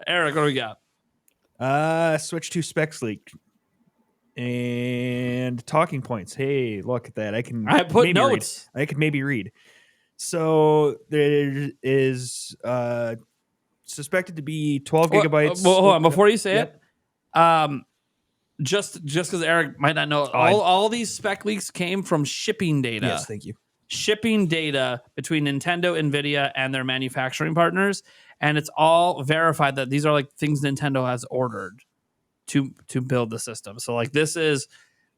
Eric, what do we got? Switch to specs leak and talking points. Hey, look at that. I put maybe notes. I could maybe read. So there is suspected to be 12 gigabytes. Well, hold on. Before you say it, just because Eric might not know, all these spec leaks came from shipping data. Yes, thank you. Shipping data between Nintendo, Nvidia, and their manufacturing partners, and it's all verified that these are like things Nintendo has ordered to build the system. So like this is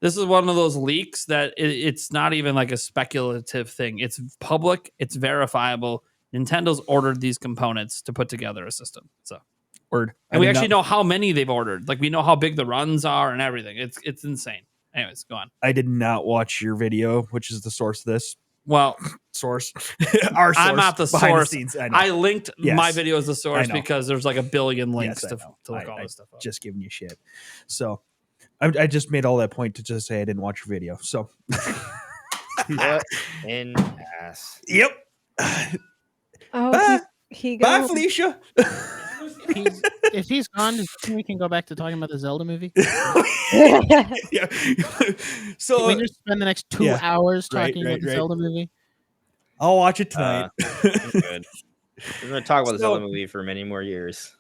one of those leaks that it's not even like a speculative thing. It's public. It's verifiable. Nintendo's ordered these components to put together a system. So word, and we actually know how many they've ordered. Like we know how big the runs are and everything. It's insane. Anyways, go on. I did not watch your video, which is the source of this. Well, source. Our source. I'm not the source. The scenes, I linked my video as the source because there's like a billion links to look all this stuff up. Just giving you shit. So I just made all that point to just say I didn't watch your video. So in ass. Yep. Oh, bye. He bye, Felicia. If he's gone, we can go back to talking about the Zelda movie. Yeah. So can we just spend the next 2 hours talking about the Zelda movie? I'll watch it tonight. Good. We're going to talk about the Zelda movie for many more years.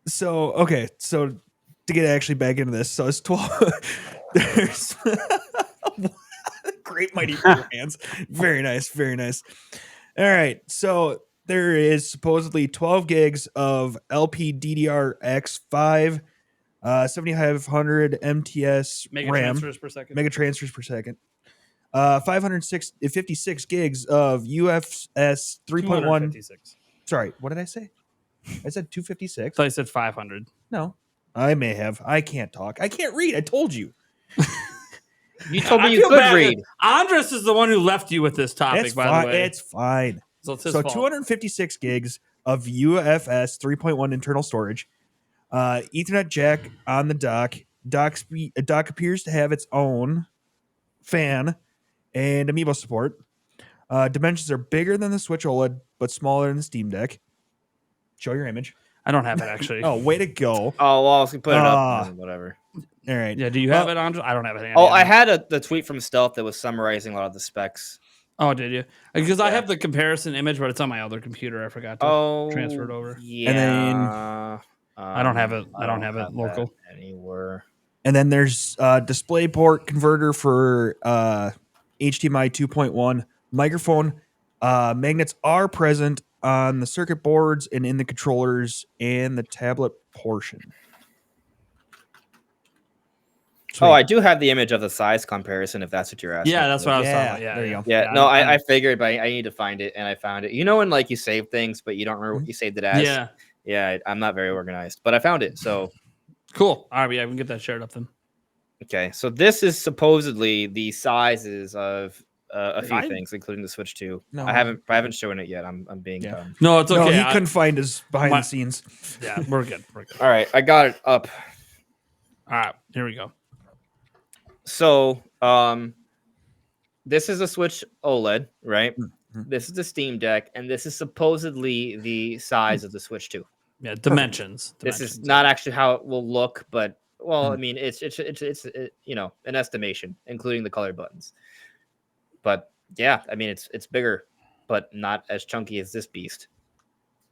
So okay, so to get actually back into this, so it's 12. There's great mighty hands. Very nice, very nice. All right, so there is supposedly 12 gigs of LPDDR5, 7500 MTS mega RAM, transfers per second. Mega transfers per second. 556 gigs of UFS 3.1. Sorry, what did I say? I said 256. So I said 500. No, I may have. I can't talk. I can't read. I told you. You told me you could read. Andres is the one who left you with this topic, by the way. It's fine. So it's his fault. 256 gigs of UFS 3.1 internal storage. Ethernet jack on the dock. Dock appears to have its own fan and Amiibo support. Dimensions are bigger than the Switch OLED, but smaller than the Steam Deck. Show your image. I don't have it, actually. Oh, way to go. Oh, well, I was going to put it up. Whatever. All right. Yeah, do you have it, Andres? I don't have it. I had the tweet from Stealth that was summarizing a lot of the specs. Oh, did you? Because I have the comparison image, but it's on my other computer. I forgot to transfer it over. Yeah. And then I don't have it. I don't have it local anywhere. And then there's display port converter for HDMI 2.1 microphone. Magnets are present on the circuit boards and in the controllers and the tablet portion. Sweet. Oh, I do have the image of the size comparison, if that's what you're asking. Yeah, that's what I was talking about. Yeah, there you go. Yeah, no, I figured, but I need to find it, and I found it. You know when like you save things, but you don't remember what you saved it as? Yeah, I'm not very organized, but I found it, so. Cool. All right, yeah, we can get that shared up then. Okay, so this is supposedly the sizes of a few things, including the Switch 2. No, I haven't shown it yet. I'm being dumb. No, it's okay. No, he couldn't find his behind the scenes. Yeah, we're good. We're good. All right, I got it up. All right, here we go. So, this is a Switch OLED, right? Mm-hmm. This is the Steam Deck, and this is supposedly the size of the Switch 2. Yeah, dimensions. This is not actually how it will look, but I mean, it's you know, an estimation, including the color buttons. But yeah, I mean, it's bigger, but not as chunky as this beast.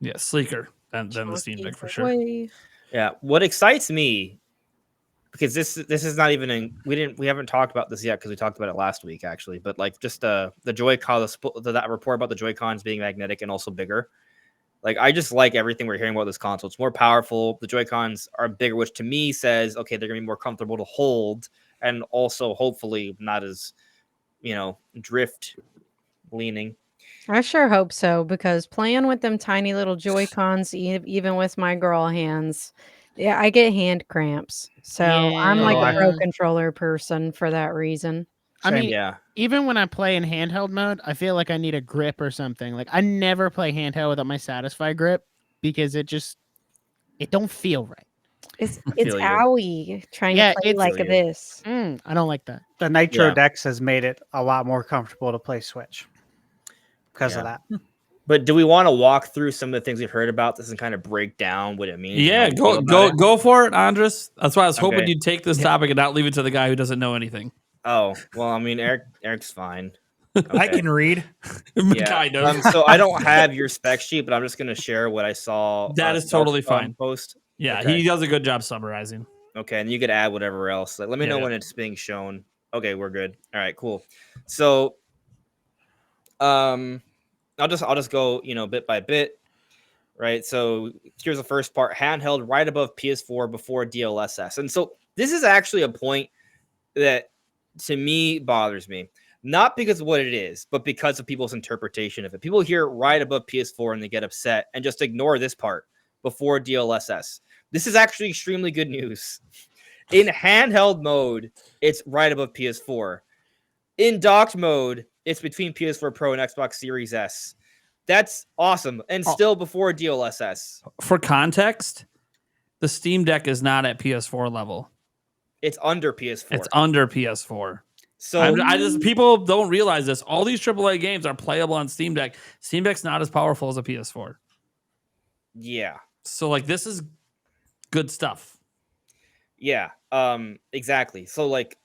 Yeah, sleeker than the Steam Deck for sure. Way. Yeah, what excites me, because this is not even we haven't talked about this yet because we talked about it last week actually, but like just the Joy-Con, that report about the Joy-Cons being magnetic and also bigger. Like, I just like everything we're hearing about this console. It's more powerful. The Joy-Cons are bigger, which to me says, okay, they're going to be more comfortable to hold and also hopefully not as, you know, drift leaning. I sure hope so, because playing with them tiny little Joy-Cons, even with my girl hands, yeah, I get hand cramps. So I'm like a pro controller person for that reason. I mean, even when I play in handheld mode, I feel like I need a grip or something. Like, I never play handheld without my Satisfy grip because it don't feel right. It's owie trying to play like this. I don't like that. The Nitro Dex has made it a lot more comfortable to play Switch because of that. But do we want to walk through some of the things we've heard about this and kind of break down what it means? and how Yeah, we feel about it? go for it, Andres. That's why I was hoping Okay. you'd take this topic and not leave it to the guy who doesn't know anything. Oh, well, I mean, Eric's fine. I Okay. can read. Yeah. Kind of. So I don't have your spec sheet, but I'm just going to share what I saw. That is totally fine. Post. Yeah, Okay. he does a good job summarizing. Okay, and you could add whatever else. Like, let me know Yeah. when it's being shown. Okay, we're good. All right, cool. So, I'll just go, bit by bit, right? So here's the first part: handheld, right above PS4, before DLSS. And so this is actually a point that, to me, bothers me. Not because of what it is, but because of people's interpretation of it. People hear right above PS4 and they get upset and just ignore this part, before DLSS. This is actually extremely good news. In handheld mode, it's right above PS4. In docked mode, it's between PS4 Pro and Xbox Series S. That's awesome. And still before DLSS. For context, the Steam Deck is not at PS4 level. It's under PS4. It's under PS4. So I just people don't realize this. All these AAA games are playable on Steam Deck. Steam Deck's not as powerful as a PS4. yeah. So like this is good stuff. Yeah. Exactly. So like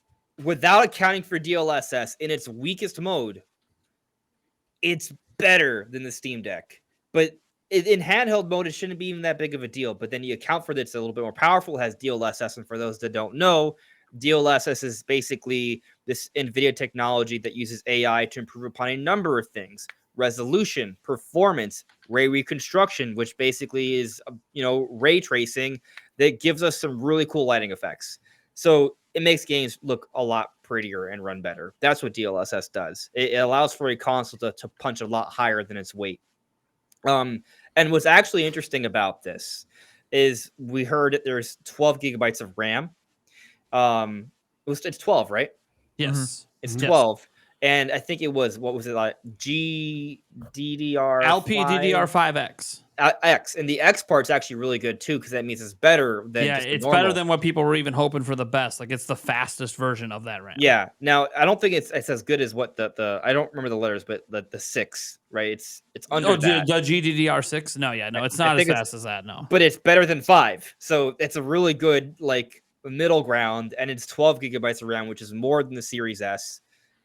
without accounting for DLSS in its weakest mode, it's better than the Steam Deck. But in handheld mode, it shouldn't be even that big of a deal. But then you account for that it's a little bit more powerful, has DLSS. And for those that don't know, DLSS is basically this NVIDIA technology that uses AI to improve upon a number of things: resolution, performance, ray reconstruction, which basically is, ray tracing that gives us some really cool lighting effects. So it makes games look a lot prettier and run better. That's what DLSS does. It allows for a console to punch a lot higher than its weight. And what's actually interesting about this is we heard that there's 12 gigabytes of RAM. It's 12, right? Yes. It's Yes. 12. And I think it was, what was it like? GDDR LPDDR5X. X, and the X part's actually really good too, because that means it's better than Yeah, just the it's normal. better than what people were even hoping for the best. Like it's the fastest version of that RAM. Yeah. Now I don't think it's as good as what the I don't remember the letters, but the 6, right? It's under that. The GDDR6? No, it's not as fast as that. No, But it's better than 5. So it's a really good like middle ground, and it's 12 gigabytes of RAM, which is more than the Series S.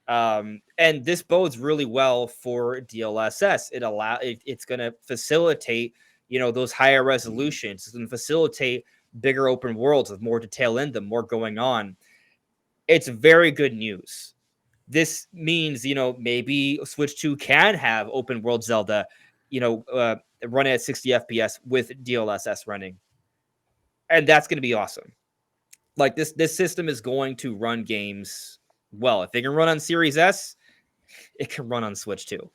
And this bodes really well for DLSS. It's going to facilitate, those higher resolutions. It's going to facilitate bigger open worlds with more detail in them, more going on. It's very good news. This means, maybe Switch 2 can have open world Zelda, running at 60 FPS with DLSS running. And that's going to be awesome. Like this system is going to run games well. If they can run on Series S, it can run on Switch too.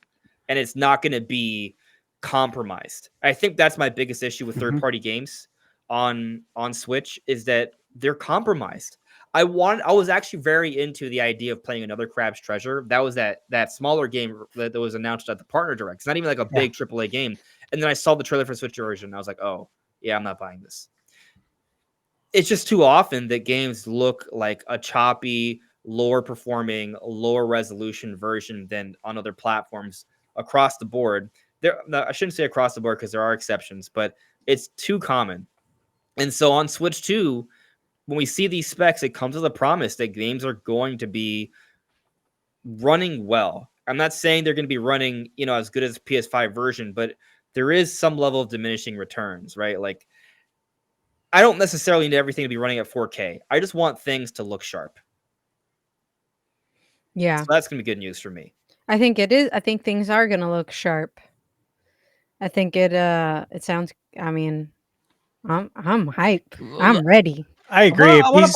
And it's not going to be compromised. I think that's my biggest issue with third-party games on Switch, is that they're compromised. I was actually very into the idea of playing another Crab's Treasure. That was that smaller game that was announced at the Partner Direct. It's not even like a big AAA game. And then I saw the trailer for Switch version, and I was like, oh, yeah, I'm not buying this. It's just too often that games look like a choppy, lower performing, lower resolution version than on other platforms across the board. I shouldn't say across the board because there are exceptions, but it's too common. And so on Switch 2, when we see these specs, it comes with a promise that games are going to be running well. I'm not saying they're going to be running, as good as PS5 version, but there is some level of diminishing returns, right? Like, I don't necessarily need everything to be running at 4K. I just want things to look sharp. Yeah. So that's going to be good news for me. I think it is. I think things are going to look sharp. I think it sounds, I'm hype. I'm ready. I agree. I want to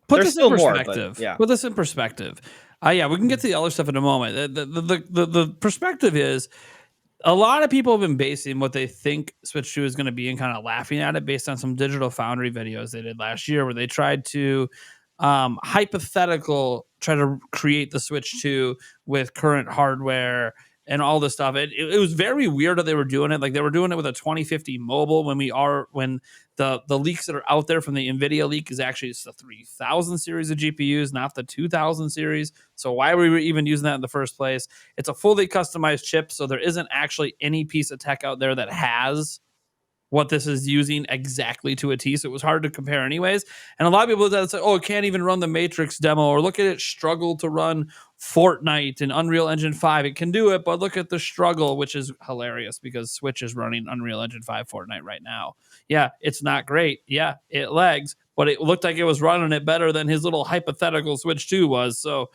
put There's this in still more, perspective. but yeah. Put this in perspective. Yeah, we can get to the other stuff in a moment. The perspective is, a lot of people have been basing what they think Switch 2 is going to be and kind of laughing at it based on some Digital Foundry videos they did last year, where they tried to try to create the Switch 2 with current hardware and all this stuff. It was very weird that they were doing it. Like they were doing it with a 2050 mobile when the leaks that are out there from the NVIDIA leak is actually it's the 3000 series of GPUs, not the 2000 series. So why were we even using that in the first place? It's a fully customized chip, so there isn't actually any piece of tech out there that has what this is using exactly to a T. So it was hard to compare anyways. And a lot of people that say, oh, it can't even run the Matrix demo, or look at it struggle to run Fortnite and Unreal Engine 5. It can do it, but look at the struggle, which is hilarious because Switch is running Unreal Engine 5 Fortnite right now. Yeah, it's not great. Yeah, it lags, but it looked like it was running it better than his little hypothetical Switch 2 was. So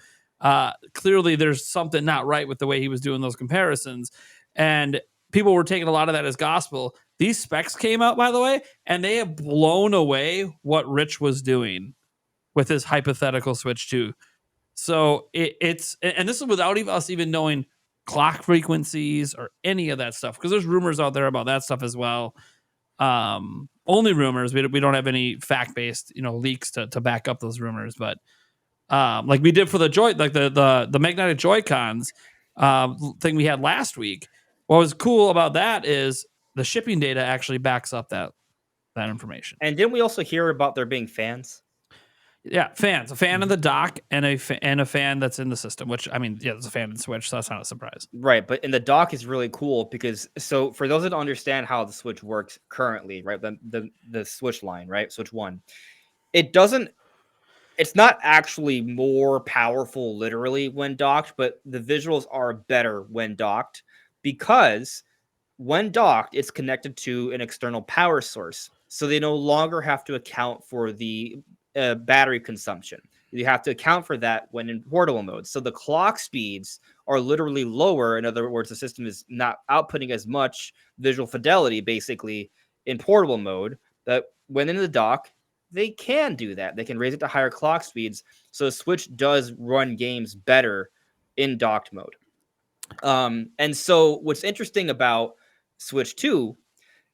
clearly there's something not right with the way he was doing those comparisons. And people were taking a lot of that as gospel. These specs came out, by the way, and they have blown away what Rich was doing with his hypothetical Switch 2. So it's and this is without us even knowing clock frequencies or any of that stuff, because there's rumors out there about that stuff as well. Only rumors. We don't have any fact-based, leaks to back up those rumors, but like we did for the the magnetic Joy-Cons thing we had last week. What was cool about that is the shipping data actually backs up that information. And didn't we also hear about there being fans? Yeah, fans. A fan in the dock and a fan that's in the system, which, I mean, yeah, there's a fan in Switch, so that's not a surprise. Right, but in the dock is really cool because, so for those that don't understand how the Switch works currently, right, the Switch line, right, Switch 1, it's not actually more powerful literally when docked, but the visuals are better when docked because when docked, it's connected to an external power source. So they no longer have to account for the battery consumption. You have to account for that when in portable mode. So the clock speeds are literally lower. In other words, the system is not outputting as much visual fidelity, basically, in portable mode. But when in the dock, they can do that. They can raise it to higher clock speeds. So the Switch does run games better in docked mode. And so what's interesting about Switch 2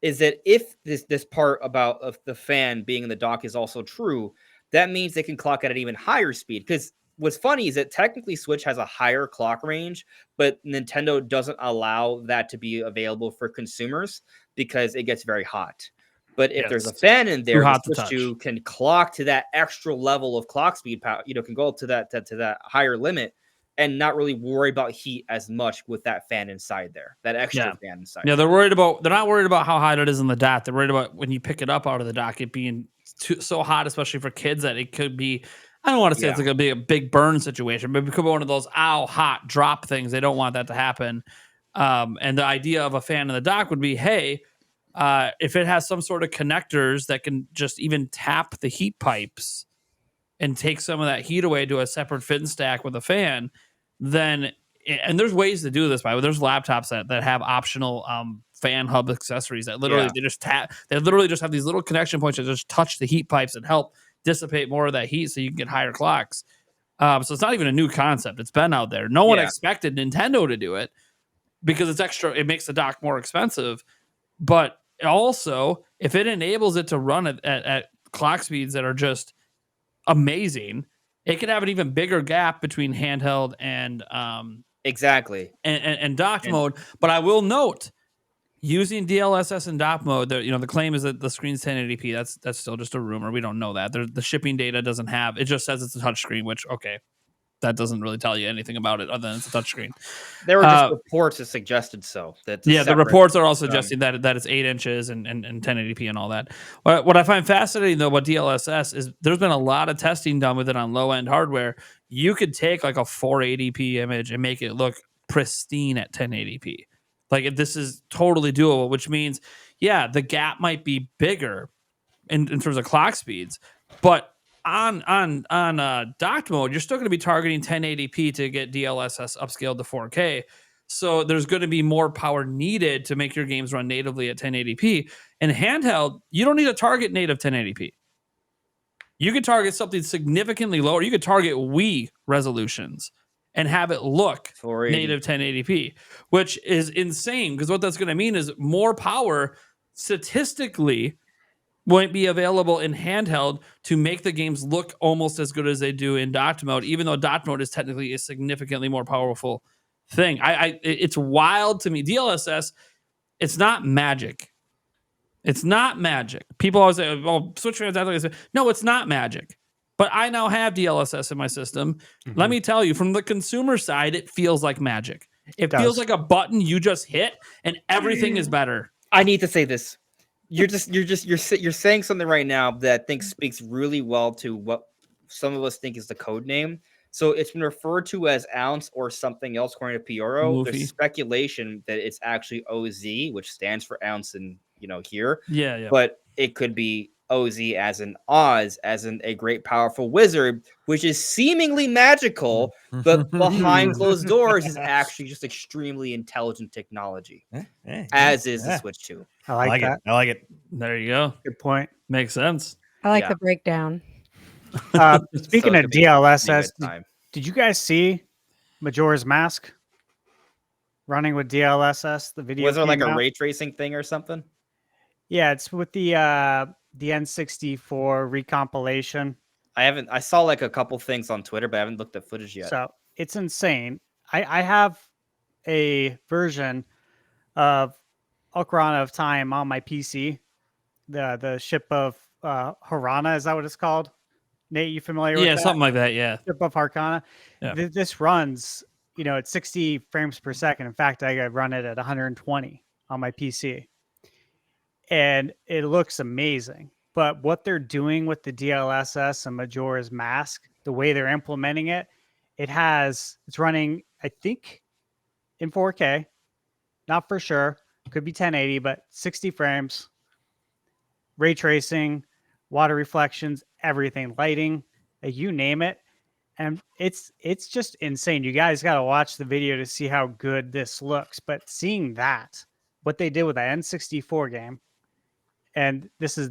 is that if this part about of the fan being in the dock is also true, that means they can clock at an even higher speed. Because what's funny is that technically Switch has a higher clock range, but Nintendo doesn't allow that to be available for consumers because it gets very hot. But if there's a fan in there, the Switch 2 can clock to that extra level of clock speed power, can go up to that higher limit and not really worry about heat as much with that fan inside there, that extra fan inside. Yeah, they're not worried about how hot it is in the dock. They're worried about when you pick it up out of the dock, it being so hot, especially for kids, that it could be, I don't want to say it's going to be a big burn situation, but it could be one of those hot drop things. They don't want that to happen. And the idea of a fan in the dock would be, hey, if it has some sort of connectors that can just even tap the heat pipes and take some of that heat away to a separate fin stack with a fan, then, and there's ways to do this, by the way. There's laptops that have optional fan hub accessories that literally they just tap. They literally just have these little connection points that just touch the heat pipes and help dissipate more of that heat, so you can get higher clocks. So it's not even a new concept. It's been out there. No one expected Nintendo to do it because it's extra. It makes the dock more expensive, but also if it enables it to run at clock speeds that are just amazing, it could have an even bigger gap between handheld and exactly and docked mode. But I will note, using DLSS and dock mode, the claim is that the screen's 1080p. That's still just a rumor. We don't know that. The shipping data doesn't have. It just says it's a touchscreen, which that doesn't really tell you anything about it other than it's a touchscreen. There were just reports that suggested so. The reports are all suggesting that it's 8 inches and 1080p and all that. What I find fascinating, though, about DLSS is there's been a lot of testing done with it on low-end hardware. You could take like a 480p image and make it look pristine at 1080p. Like, this is totally doable, which means, the gap might be bigger in terms of clock speeds, but on docked mode, you're still going to be targeting 1080p to get DLSS upscaled to 4K. So there's going to be more power needed to make your games run natively at 1080p. In handheld, you don't need to target native 1080p. You could target something significantly lower. You could target Wii resolutions and have it look native 1080p, which is insane, because what that's going to mean is more power statistically won't be available in handheld to make the games look almost as good as they do in docked mode, even though docked mode is technically a significantly more powerful thing. It's wild to me. DLSS, it's not magic. It's not magic. People always say, "Well, Switch fans act like this." No, it's not magic. But I now have DLSS in my system. Let me tell you, from the consumer side, it feels like magic. It feels like a button you just hit, and everything is better. I need to say this. You're saying something right now that I think speaks really well to what some of us think is the code name. So it's been referred to as ounce or something else according to Pioro. Luffy. There's speculation that it's actually OZ, which stands for ounce in here. Yeah. But it could be OZ as in Oz, as in a great powerful wizard, which is seemingly magical, but behind closed doors is actually just extremely intelligent technology, as is the Switch 2. I like that. I like it. There you go. Good point. Makes sense. I like the breakdown. Speaking So of it could be a DLSS, good time. did you guys see Majora's Mask running with DLSS? The video Was there like came a out? ray tracing thing or something? Yeah, it's with the N64 recompilation. I saw like a couple things on Twitter, but I haven't looked at footage yet. So it's insane. I have a version of Ocarina of Time on my PC. The ship of Harana, is that what it's called? Nate, you familiar with that? Something like that. Yeah. Ship of Harkana. Yeah. This runs, at 60 frames per second. In fact, I run it at 120 on my PC. And it looks amazing. But what they're doing with the DLSS and Majora's Mask, the way they're implementing it, it's running, I think, in 4K. Not for sure. Could be 1080, but 60 frames. Ray tracing, water reflections, everything, lighting, you name it. And it's just insane. You guys got to watch the video to see how good this looks. But seeing that, what they did with the N64 game, and this is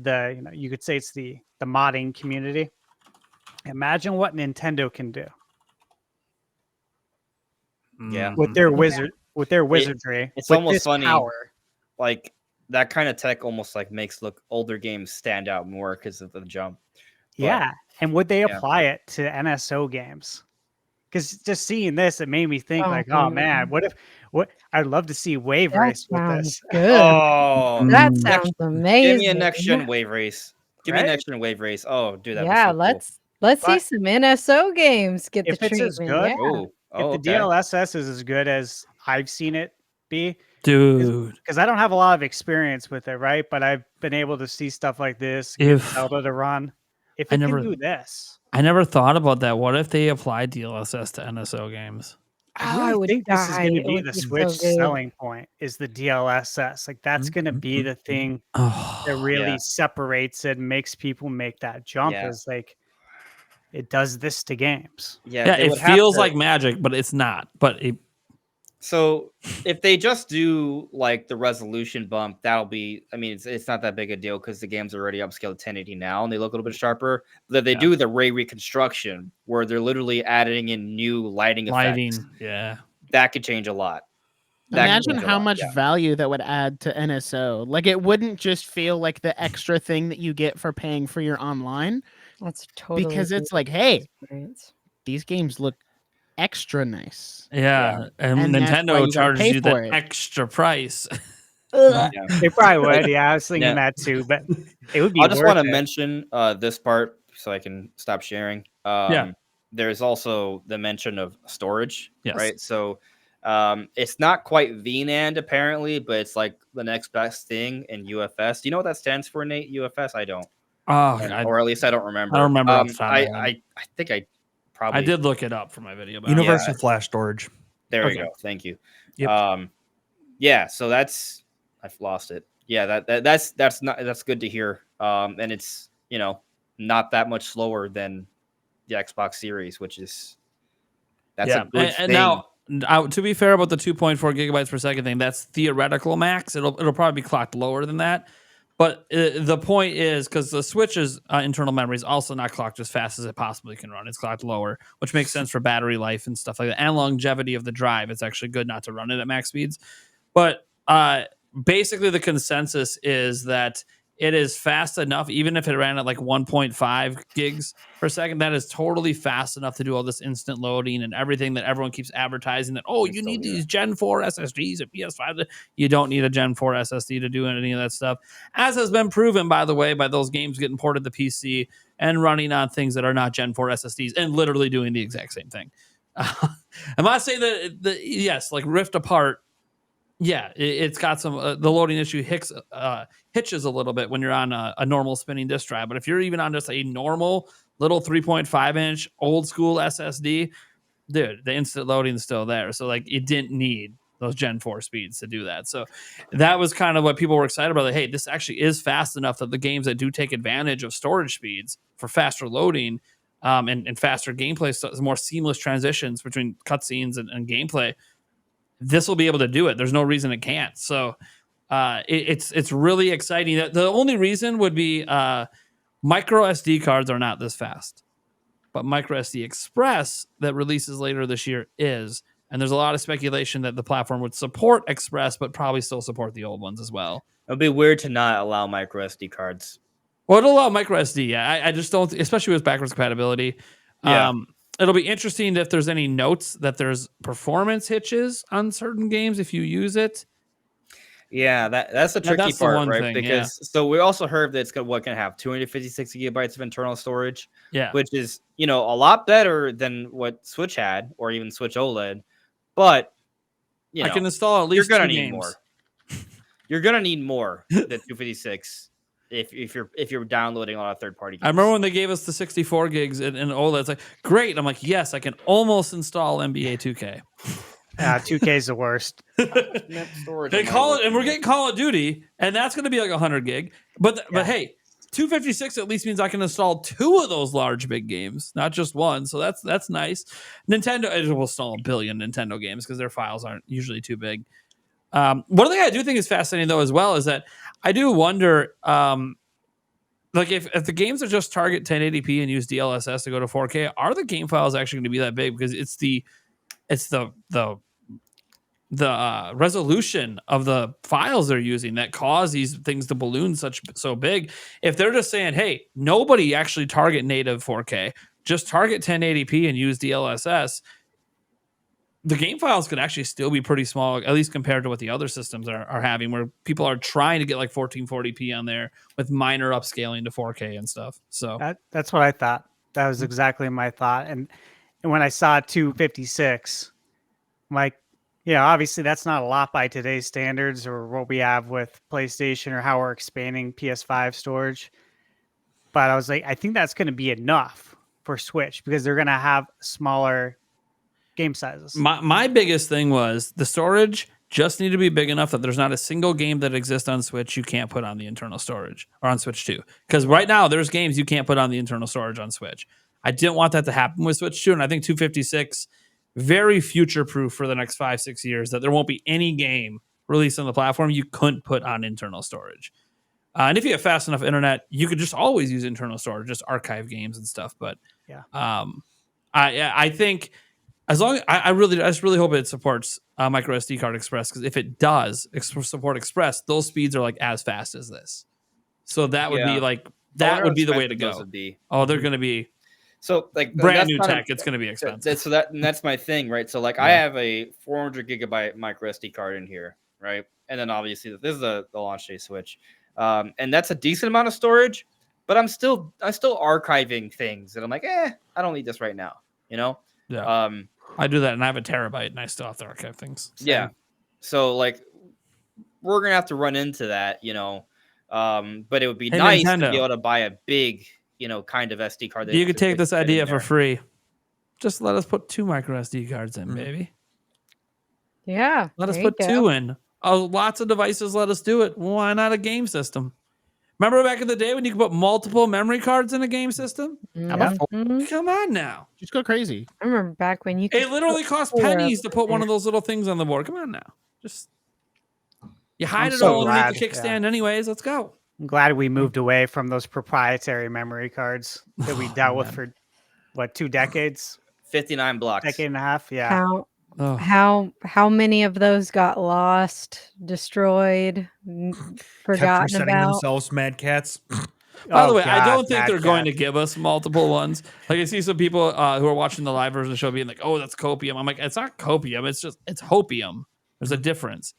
you could say it's the modding community. Imagine what Nintendo can do. Yeah. With their wizardry. It's with almost this funny. Power. Like that kind of tech almost like makes older games stand out more because of the jump. But, yeah. And would they apply it to NSO games? Because just seeing this, it made me think oh man, what I'd love to see Wave Race with this. Good. Oh, That sounds amazing. give me a next gen Wave Race. Give me a next gen Wave Race. Oh, dude, that let's see some NSO games get the if it's treatment. as good, Yeah. if the DLSS is as good as I've seen it be, dude, because I don't have a lot of experience with it, right? But I've been able to see stuff like this, Zelda to run. If it can do this, I never thought about that. What if they applied DLSS to NSO games? I really think this is going to be the Switch selling point. Is the DLSS like that's going to be the thing that really separates it and makes people make that jump? Is like it does this to games. Yeah, it feels like magic, but it's not. But so if they just do like the resolution bump, that'll be. I mean, it's not that big a deal because the game's already upscaled to 1080 now, and they look a little bit sharper. But if they do the ray reconstruction, where they're literally adding in new lighting effects, that could change a lot. Imagine how much value that would add to NSO. Like it wouldn't just feel like the extra thing that you get for paying for your online. That's totally because it's like, hey, these games look extra nice. And Nintendo charges you the extra price. They probably would. I was thinking that too, but it would be. I just want to mention this part so I can stop sharing. There's also the mention of storage, right? So it's not quite VNAND apparently, but it's like the next best thing in UFS. Do you know what that stands for, Nate? UFS? I don't. Or at least I don't remember. I don't remember. I think I probably did look it up for my video. Universal flash storage. There you go. Thank you. Yep. So I've lost it. Yeah, that's good to hear. And it's not that much slower than the Xbox Series, which is a good thing. Now, to be fair about the 2.4 gigabytes per second thing, that's theoretical max. It'll probably be clocked lower than that. But the point is, because the Switch's internal memory is also not clocked as fast as it possibly can run. It's clocked lower, which makes sense for battery life and stuff like that. And longevity of the drive. It's actually good not to run it at max speeds. But basically, the consensus is that it is fast enough, even if it ran at like 1.5 gigs per second. That is totally fast enough to do all this instant loading and everything that everyone keeps advertising that, oh, you need these Gen 4 SSDs at PS5. You don't need a Gen 4 SSD to do any of that stuff, as has been proven, by the way, by those games getting ported to PC and running on things that are not Gen 4 SSDs and literally doing the exact same thing. I'm not saying that, yes, like Rift Apart, yeah, it's got some the loading issue hitches a little bit when you're on a normal spinning disk drive. But if you're even on just a normal little 3.5 inch old school SSD, dude, the instant loading is still there. So like it didn't need those Gen 4 speeds to do that. So that was kind of what people were excited about. Like, hey, this actually is fast enough that the games that do take advantage of storage speeds for faster loading and faster gameplay, so more seamless transitions between cutscenes and gameplay, this will be able to do it. There's no reason it can't. So it's really exciting. The only reason would be micro SD cards are not this fast, but micro SD Express that releases later this year is. And there's a lot of speculation that the platform would support Express, but probably still support the old ones as well. It would be weird to not allow micro SD cards. Well, it'll allow micro SD. Yeah, I just don't, especially with backwards compatibility. Yeah. It'll be interesting if there's any notes that there's performance hitches on certain games if you use it. Yeah, that's the tricky that's the part, one right? thing, Because so we also heard that it's going to have 256 gigabytes of internal storage, Yeah. which is, a lot better than what Switch had or even Switch OLED. But I can install at least you're gonna two need games. more. You're gonna need more than 256 if you're downloading a lot of third party games. I remember when they gave us the 64 gigs in OLED. It's like, great. I'm like, yes, I can almost install NBA 2K. 2K is the worst. They call it, and we're getting Call of Duty, and that's going to be like 100 gig. But hey, 256 at least means I can install two of those large big games, not just one. So that's nice. Nintendo will install a billion Nintendo games because their files aren't usually too big. One thing I do think is fascinating though as well is that I do wonder, like if the games are just target 1080p and use DLSS to go to 4K, are the game files actually going to be that big? Because it's the resolution of the files they're using that cause these things to balloon so big. If they're just saying, hey, nobody actually target native 4K, just target 1080p and use DLSS, the game files could actually still be pretty small, at least compared to what the other systems are having, where people are trying to get like 1440p on there with minor upscaling to 4K and stuff. So that's what I thought. That was exactly my thought. And when I saw 256, I'm like, obviously that's not a lot by today's standards or what we have with PlayStation or how we're expanding PS5 storage. But I was like, I think that's going to be enough for Switch because they're going to have smaller game sizes. My biggest thing was the storage just need to be big enough that there's not a single game that exists on Switch you can't put on the internal storage or on Switch 2. Because right now there's games you can't put on the internal storage on Switch. I didn't want that to happen with Switch 2, and I think 256 very future-proof for the next 5-6 years, that there won't be any game released on the platform you couldn't put on internal storage. And if you have fast enough internet, you could just always use internal storage, just archive games and stuff. But I think as long I just really hope it supports micro SD card Express, because if it does support Express, those speeds are like as fast as this. So that would be like would be the way to go. They're going to be. So like brand new tech, it's going to be expensive. That's my thing, right? So like I have a 400 gigabyte micro SD card in here, right? And then obviously this is the launch day Switch, and that's a decent amount of storage. But I'm still archiving things, and I'm like, I don't need this right now, Yeah. I do that, and I have a terabyte, and I still have to archive things. Yeah. So like we're gonna have to run into that, but it would be nice Nintendo to be able to buy a big, kind of SD card. You could take this idea for free. Just let us put 2 micro SD cards in, baby. Yeah. Let us put 2 in. Lots of devices let us do it. Why not a game system? Remember back in the day when you could put multiple memory cards in a game system? Come on now. Just go crazy. I remember back when you could. It literally cost pennies to put one of those little things on the board. Come on now. Just you hide it all underneath the kickstand anyways. Let's go. I'm glad we moved away from those proprietary memory cards that we dealt with for 2 decades? 59 blocks. Decade and a half, yeah. Count Oh. How many of those got lost, destroyed, Kept forgotten resetting about? themselves, Mad Cats. By the Oh, way, I God, don't think Mad they're going to Cat. give us multiple ones. Like I see some people who are watching the live version of the show being like, "Oh, that's copium." I'm like, "It's not copium. It's hopium. There's a difference."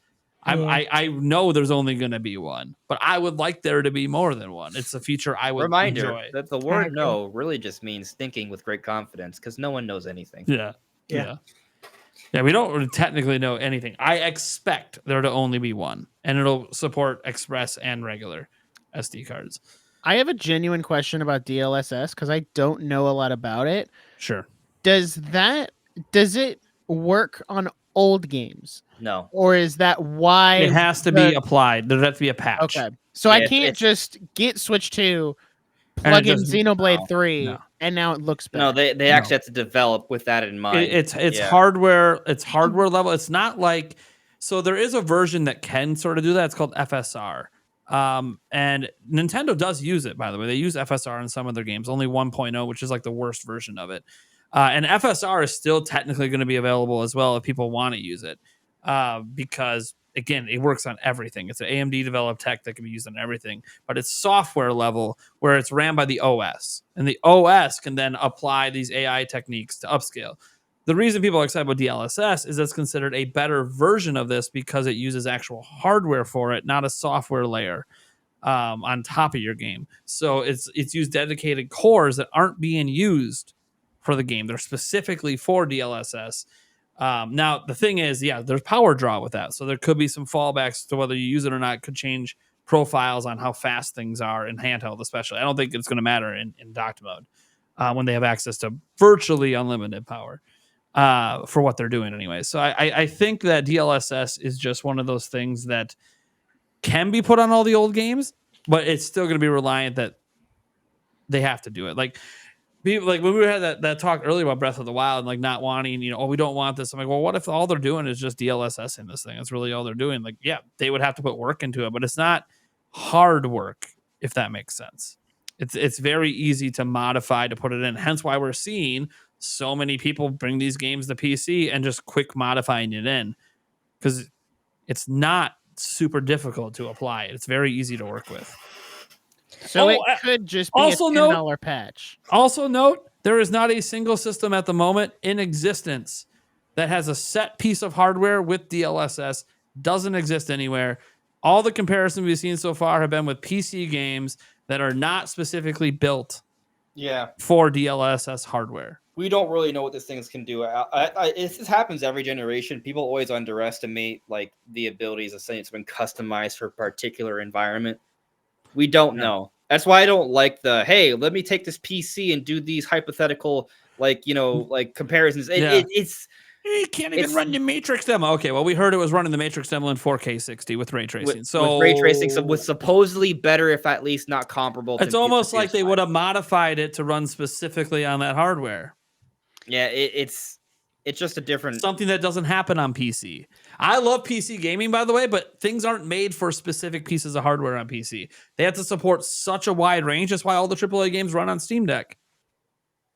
Yeah. I know there's only going to be one, but I would like there to be more than one. It's a feature I would Reminder enjoy. that the I word agree. no really just means thinking with great confidence because no one knows anything. Yeah. Yeah. Yeah, we don't really technically know anything. I expect there to only be one, and it'll support express and regular SD cards. I have a genuine question about DLSS because I don't know a lot about it. Sure. Does it work on old games, No. or is that why It has to be applied. There has to be a patch. okay? So I Yeah, can't it's- just get Switch 2, And it plug in doesn't- Xenoblade no, 3, no. and now it looks better. No, they actually have to develop with that in mind. It's Yeah. hardware. It's hardware level. It's not like so. There is a version that can sort of do that. It's called FSR. And Nintendo does use it. By the way, they use FSR in some of their games. Only 1.0, which is like the worst version of it. And FSR is still technically going to be available as well if people want to use it. Because again, it works on everything. It's an AMD developed tech that can be used on everything, but it's software level where it's ran by the OS, and the OS can then apply these AI techniques to upscale. The reason people are excited about DLSS is it's considered a better version of this because it uses actual hardware for it, not a software layer on top of your game. So it's used dedicated cores that aren't being used for the game. They're specifically for DLSS. Now, the thing is, yeah, there's power draw with that. So there could be some fallbacks to whether you use it or not. Could change profiles on how fast things are in handheld, especially. I don't think it's going to matter in docked mode when they have access to virtually unlimited power for what they're doing anyway. So I think that DLSS is just one of those things that can be put on all the old games, but it's still going to be reliant that they have to do it. Like when we had that talk earlier about Breath of the Wild and like not wanting, oh, we don't want this. I'm like, well, what if all they're doing is just DLSS in this thing? That's really all they're doing. Like, yeah, they would have to put work into it, but it's not hard work, if that makes sense. It's very easy to modify to put it in. Hence why we're seeing so many people bring these games to PC and just quick modifying it in because it's not super difficult to apply. It's very easy to work with. So it could just be also a $10 patch. Also note, there is not a single system at the moment in existence that has a set piece of hardware with DLSS. Doesn't exist anywhere. All the comparisons we've seen so far have been with PC games that are not specifically built for DLSS hardware. We don't really know what these things can do. This happens every generation. People always underestimate like the abilities of something that's been customized for a particular environment. We don't know. That's why I don't like the, hey, let me take this PC and do these hypothetical, like comparisons. You can't even run the Matrix demo. Okay, well, we heard it was running the Matrix demo in 4K 60 with ray tracing. With ray tracing was supposedly better, if at least not comparable. It's almost like they would have modified it to run specifically on that hardware. Yeah, it's just a different something that doesn't happen on PC. I love PC gaming, by the way, but things aren't made for specific pieces of hardware on PC. They have to support such a wide range. That's why all the AAA games run on Steam Deck.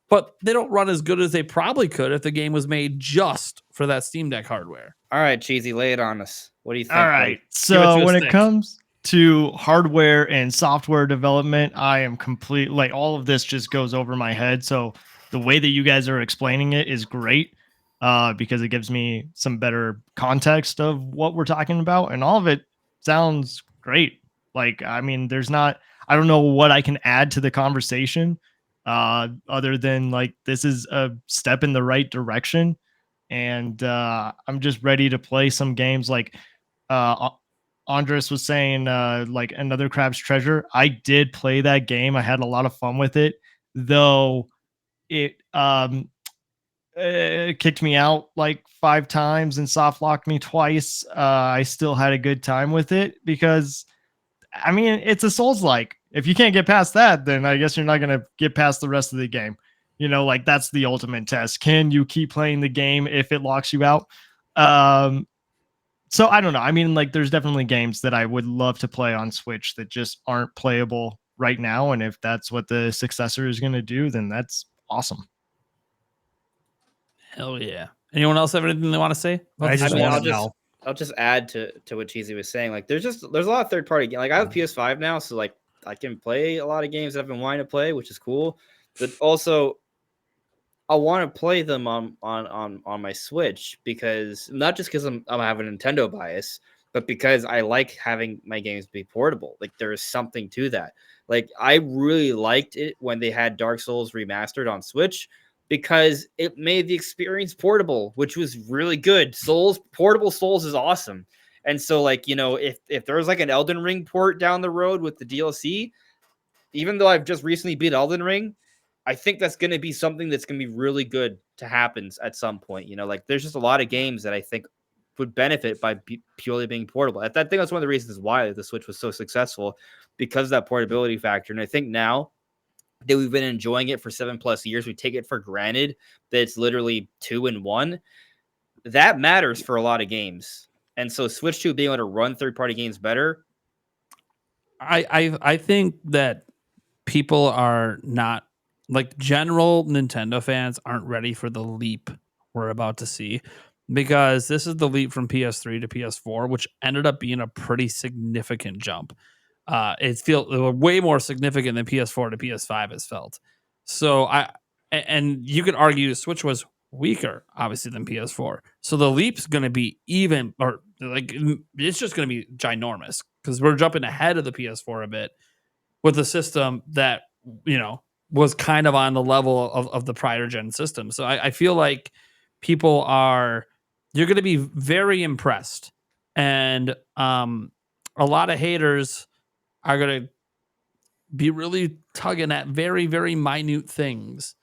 But they don't run as good as they probably could if the game was made just for that Steam Deck hardware. All right, Cheesy, lay it on us. What do you think? All right. So when it comes to hardware and software development, I am like all of this just goes over my head. So the way that you guys are explaining it is great because it gives me some better context of what we're talking about. And all of it sounds great. Like, I mean, I don't know what I can add to the conversation other than like, this is a step in the right direction. And I'm just ready to play some games like Andres was saying, like Another Crab's Treasure. I did play that game. I had a lot of fun with it, though it kicked me out like 5 times and soft locked me twice. I still had a good time with it because, I mean, it's a Souls-like. If you can't get past that, then I guess you're not going to get past the rest of the game. Like that's the ultimate test. Can you keep playing the game if it locks you out? So I don't know. I mean, like there's definitely games that I would love to play on Switch that just aren't playable right now. And if that's what the successor is going to do, then that's awesome. Hell yeah. Anyone else have anything they want to say? I just want to know. I'll just add to what Cheesy was saying. Like, there's a lot of third party games. Like, I have PS5 now, so like I can play a lot of games that I've been wanting to play, which is cool. But also, I want to play them on my Switch because not just because I have a Nintendo bias, but because I like having my games be portable. Like, there is something to that. Like, I really liked it when they had Dark Souls remastered on Switch because it made the experience portable, which was really good. Portable Souls is awesome. And so, like, you know, if there was like an Elden Ring port down the road with the DLC, even though I've just recently beat Elden Ring, I think that's going to be something that's going to be really good to happen at some point. You know, like there's just a lot of games that I think would benefit by purely being portable. I think that's one of the reasons why the Switch was so successful, because of that portability factor. And I think now that we've been enjoying it for 7+ years, we take it for granted that it's literally 2 in 1. That matters for a lot of games. And so Switch 2 being able to run third-party games better. I think that people are not, like, general Nintendo fans aren't ready for the leap we're about to see, because this is the leap from PS3 to PS4, which ended up being a pretty significant jump. It feels way more significant than PS4 to PS5 has felt. So and you could argue Switch was weaker, obviously, than PS4. So the leap's going to be even, or like, it's just going to be ginormous because we're jumping ahead of the PS4 a bit with a system that, you know, was kind of on the level of the prior gen system. So I feel like you're going to be very impressed, and a lot of haters are going to be really tugging at very, very minute things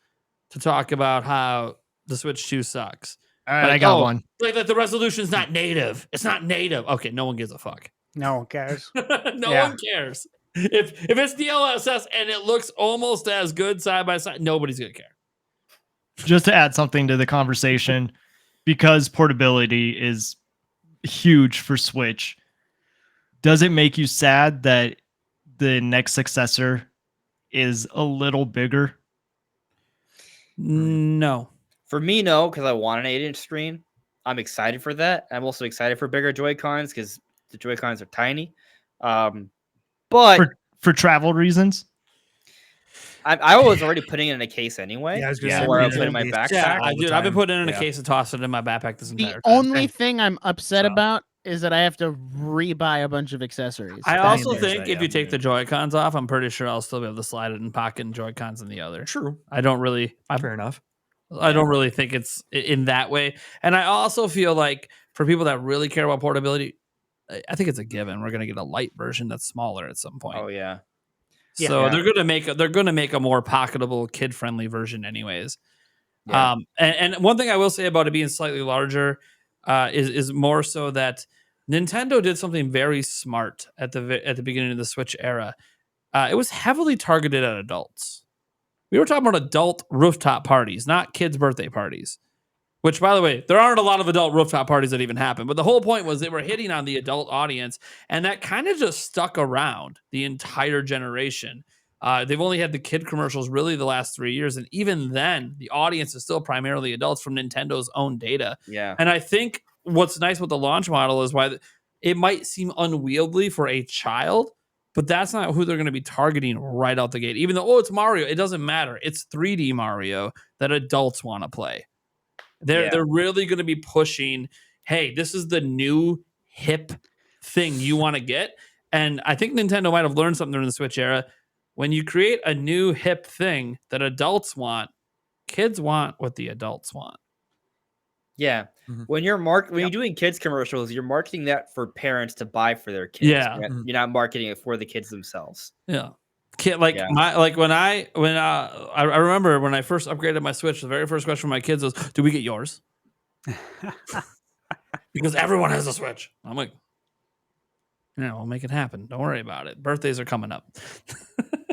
to talk about how the Switch 2 sucks. All right, I got one. Like that the resolution's not native. It's not native. Okay, no one gives a fuck. No one cares. No one cares. If it's DLSS and it looks almost as good side by side, nobody's gonna care. Just to add something to the conversation, because portability is huge for Switch, does it make you sad that the next successor is a little bigger? No. For me, no, because I want an 8-inch screen. I'm excited for that. I'm also excited for bigger Joy-Cons because the Joy-Cons are tiny. But for travel reasons, I was already putting it in a case anyway. Yeah, I was gonna say, where I put put it it in my in backpack. Yeah, I've been putting it in a Yeah. case and tossing it in my backpack this entire The time. only thing I'm upset So. about is that I have to rebuy a bunch of accessories. I That also is think that, if yeah. you take the Joy-Cons off, I'm pretty sure I'll still be able to slide it in pocket and Joy-Cons in the other. True. I don't really, Fair enough. I don't really think it's in that way. And I also feel like for people that really care about portability, I think it's a given. We're going to get a light version that's smaller at some point. Oh yeah. So Yeah. they're going to make a more pocketable, kid-friendly version anyways. Yeah. And one thing I will say about it being slightly larger is more so that Nintendo did something very smart at the beginning of the Switch era. It was heavily targeted at adults. We were talking about adult rooftop parties, not kids' birthday parties. Which, by the way, there aren't a lot of adult rooftop parties that even happen. But the whole point was they were hitting on the adult audience, and that kind of just stuck around the entire generation. They've only had the kid commercials really the last 3 years, and even then, the audience is still primarily adults from Nintendo's own data. Yeah. And I think what's nice with the launch model is why it might seem unwieldy for a child, but that's not who they're going to be targeting right out the gate. Even though, it's Mario, it doesn't matter. It's 3D Mario that adults want to play. They're really going to be pushing, hey, this is the new hip thing you want to get. And I think Nintendo might have learned something during the Switch era. When you create a new hip thing that adults want, kids want what the adults want. Yeah. Mhm. When you're doing kids commercials, you're marketing that for parents to buy for their kids. Yeah. You're not marketing it for the kids themselves. Yeah. When I remember when I first upgraded my Switch, the very first question from my kids was, "Do we get yours?" Because everyone has a Switch. I'm like, yeah, we'll make it happen. Don't worry about it. Birthdays are coming up.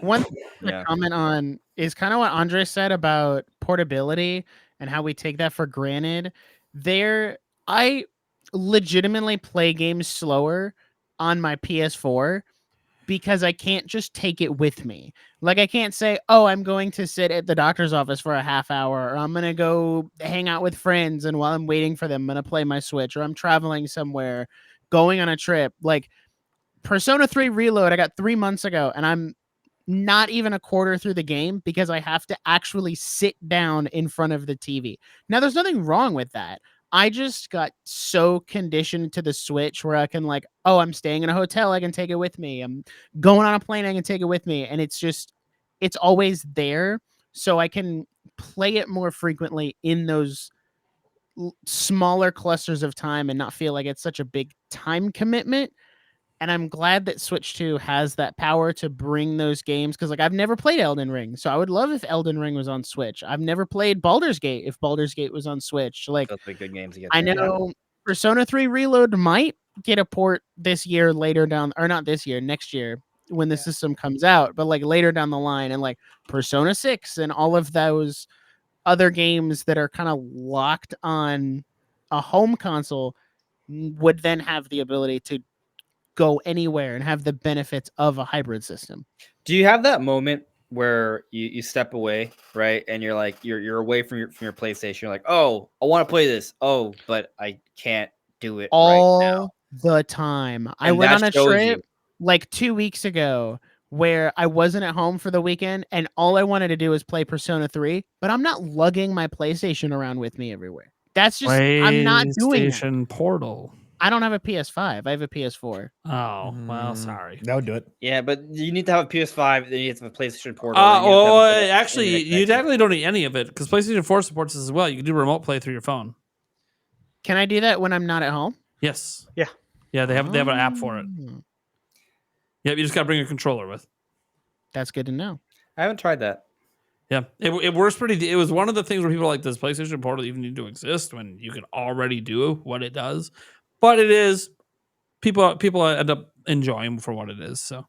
One thing to comment on is kind of what Andre said about portability and how we take that for granted. I legitimately play games slower on my PS4 because I can't just take it with me. Like I can't say, oh, I'm going to sit at the doctor's office for a half hour, or I'm going to go hang out with friends. And while I'm waiting for them, I'm going to play my Switch, or I'm traveling somewhere, going on a trip. Like Persona 3 Reload, I got 3 months ago, and I'm not even a quarter through the game because I have to actually sit down in front of the TV. Now, there's nothing wrong with that. I just got so conditioned to the Switch where I can like, oh, I'm staying in a hotel, I can take it with me. I'm going on a plane, I can take it with me. And it's always there. So I can play it more frequently in those smaller clusters of time and not feel like it's such a big time commitment. And I'm glad that Switch 2 has that power to bring those games, because like I've never played Elden Ring, so I would love if Elden Ring was on Switch. I've never played Baldur's Gate if Baldur's Gate was on Switch. Like Those are good games to get I there. know Persona 3 Reload might get a port this year later down, or not this year, next year when the system comes out, but like later down the line, and like Persona 6 and all of those other games that are kind of locked on a home console would then have the ability to go anywhere and have the benefits of a hybrid system. Do you have that moment where you step away, right, and you're like you're away from your PlayStation? You're like, oh, I want to play this. Oh, but I can't do it all right now. the time. I And went that on a shows trip you. like 2 weeks ago where I wasn't at home for the weekend, and all I wanted to do was play Persona 3, but I'm not lugging my PlayStation around with me everywhere. That's just I'm not doing that. PlayStation Portal. I don't have a PS5. I have a PS4. Oh, well, sorry. That would do it. Yeah, but you need to have a PS5, then you have to have a PlayStation Portal. Actually, you technically don't need any of it because PlayStation 4 supports this as well. You can do remote play through your phone. Can I do that when I'm not at home? Yes. Yeah. Yeah, they have an app for it. Oh, Yeah, you just got to bring a controller with. that's good to know. I haven't tried that. Yeah, it works pretty. It was one of the things where people are like, does PlayStation Portal even need to exist when you can already do what it does? But it is. People end up enjoying for what it is. So